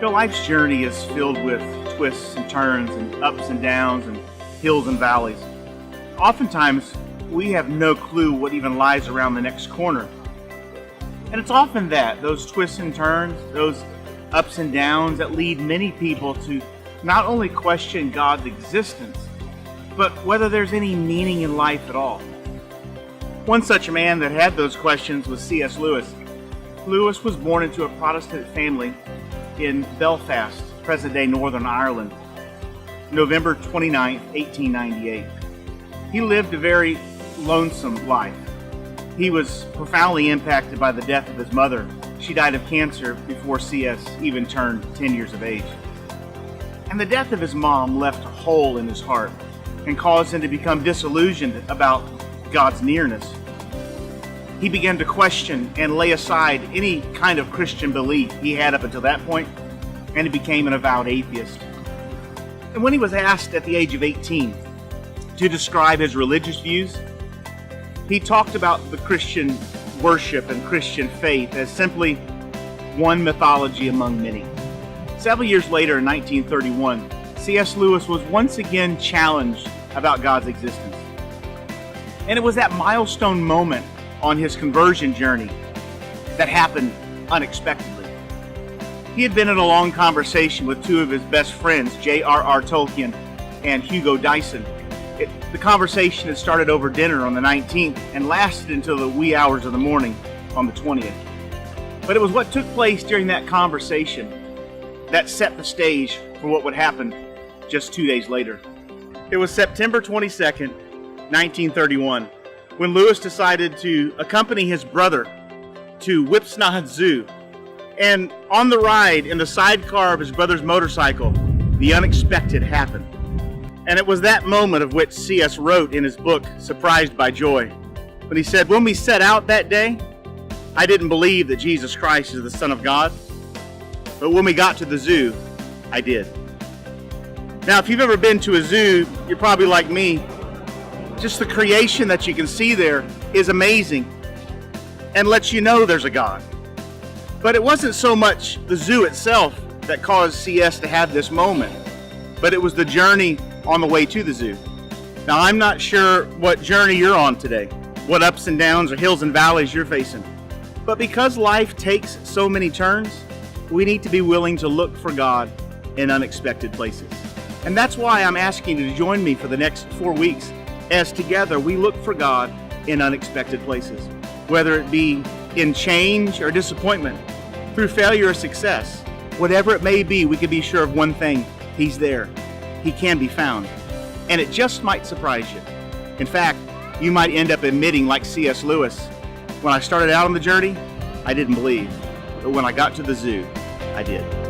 Life's journey is filled with twists and turns and ups and downs and hills and valleys. Oftentimes, we have no clue what even lies around the next corner. And it's often those twists and turns, those ups and downs that lead many people to not only question God's existence, but whether there's any meaning in life at all. One such man that had those questions was C.S. Lewis. Lewis was born into a Protestant family in Belfast, present-day Northern Ireland, November 29, 1898. He lived a very lonesome life. He was profoundly impacted by the death of his mother. She died of cancer before C.S. even turned 10 years of age. And the death of his mom left a hole in his heart and caused him to become disillusioned about God's nearness. He began to question and lay aside any kind of Christian belief he had up until that point, and he became an avowed atheist. And when he was asked at the age of 18 to describe his religious views, he talked about the Christian worship and Christian faith as simply one mythology among many. Several years later, in 1931, C.S. Lewis was once again challenged about God's existence. And it was that milestone moment on his conversion journey that happened unexpectedly. He had been in a long conversation with two of his best friends, J.R.R. Tolkien and Hugo Dyson. The conversation had started over dinner on the 19th and lasted until the wee hours of the morning on the 20th. But it was what took place during that conversation that set the stage for what would happen just 2 days later. It was September 22nd, 1931, when Lewis decided to accompany his brother to Whipsnade Zoo. And on the ride, in the sidecar of his brother's motorcycle, the unexpected happened. And it was that moment of which C.S. wrote in his book, Surprised by Joy, when he said, "When we set out that day, I didn't believe that Jesus Christ is the Son of God. But when we got to the zoo, I did." Now, if you've ever been to a zoo, you're probably like me. Just the creation that you can see there is amazing and lets you know there's a God. But it wasn't so much the zoo itself that caused C.S. to have this moment, but it was the journey on the way to the zoo. Now, I'm not sure what journey you're on today, what ups and downs or hills and valleys you're facing. But because life takes so many turns, we need to be willing to look for God in unexpected places. And that's why I'm asking you to join me for the next 4 weeks as together we look for God in unexpected places. Whether it be in change or disappointment, through failure or success, whatever it may be, we can be sure of one thing: He's there. He can be found. And it just might surprise you. In fact, you might end up admitting, like C.S. Lewis, "When I started out on the journey, I didn't believe. But when I got to the zoo, I did."